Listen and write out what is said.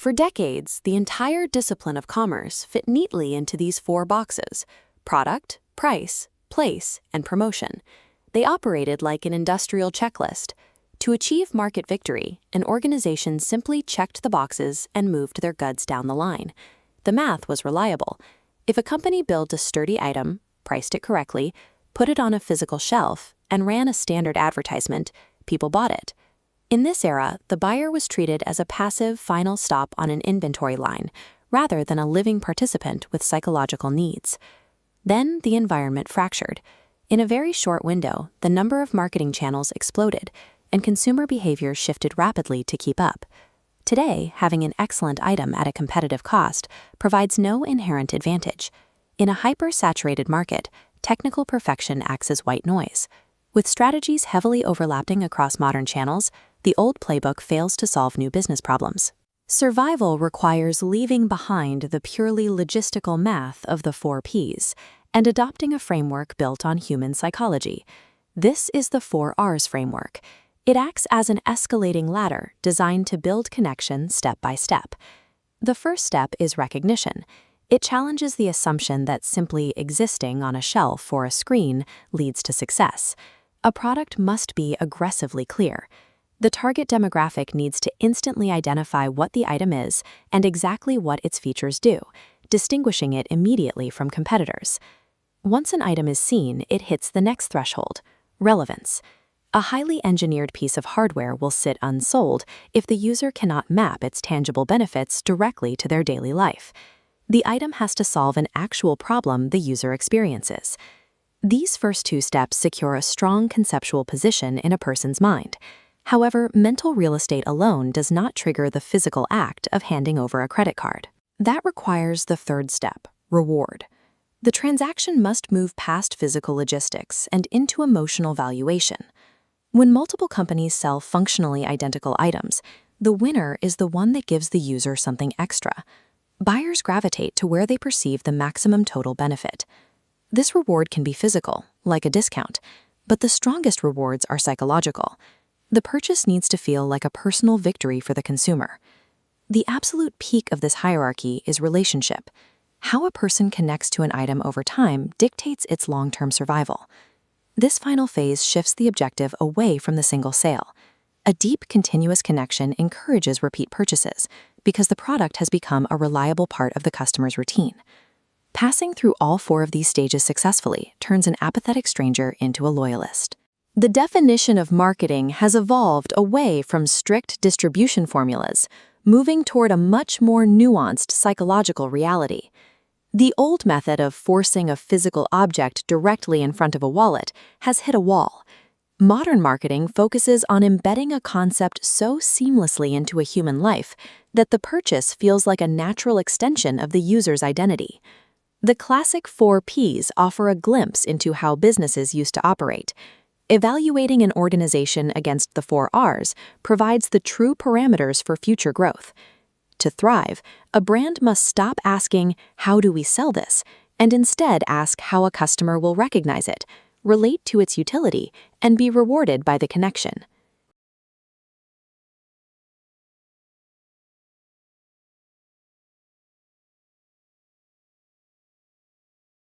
For decades, the entire discipline of commerce fit neatly into these four boxes: product, price, place, and promotion. They operated like an industrial checklist. To achieve market victory, an organization simply checked the boxes and moved their goods down the line. The math was reliable. If a company built a sturdy item, priced it correctly, put it on a physical shelf, and ran a standard advertisement, people bought it. In this era, the buyer was treated as a passive final stop on an inventory line, rather than a living participant with psychological needs. Then the environment fractured. In a very short window, the number of marketing channels exploded, and consumer behavior shifted rapidly to keep up. Today, having an excellent item at a competitive cost provides no inherent advantage. In a hyper-saturated market, technical perfection acts as white noise. With strategies heavily overlapping across modern channels, the old playbook fails to solve new business problems. Survival requires leaving behind the purely logistical math of the 4P's and adopting a framework built on human psychology. This is the 4R's framework. It acts as an escalating ladder designed to build connection step by step. The first step is recognition. It challenges the assumption that simply existing on a shelf or a screen leads to success. A product must be aggressively clear. The target demographic needs to instantly identify what the item is and exactly what its features do, distinguishing it immediately from competitors. Once an item is seen, it hits the next threshold: relevance. A highly engineered piece of hardware will sit unsold if the user cannot map its tangible benefits directly to their daily life. The item has to solve an actual problem the user experiences. These first two steps secure a strong conceptual position in a person's mind. However, mental real estate alone does not trigger the physical act of handing over a credit card. That requires the third step: reward. The transaction must move past physical logistics and into emotional valuation. When multiple companies sell functionally identical items, the winner is the one that gives the user something extra. Buyers gravitate to where they perceive the maximum total benefit. This reward can be physical, like a discount, but the strongest rewards are psychological. The purchase needs to feel like a personal victory for the consumer. The absolute peak of this hierarchy is relationship. How a person connects to an item over time dictates its long-term survival. This final phase shifts the objective away from the single sale. A deep, continuous connection encourages repeat purchases because the product has become a reliable part of the customer's routine. Passing through all four of these stages successfully turns an apathetic stranger into a loyalist. The definition of marketing has evolved away from strict distribution formulas, moving toward a much more nuanced psychological reality. The old method of forcing a physical object directly in front of a wallet has hit a wall. Modern marketing focuses on embedding a concept so seamlessly into a human life that the purchase feels like a natural extension of the user's identity. The classic 4P's offer a glimpse into how businesses used to operate. Evaluating an organization against the 4R's provides the true parameters for future growth. To thrive, a brand must stop asking, "How do we sell this?" and instead ask how a customer will recognize it, relate to its utility, and be rewarded by the connection.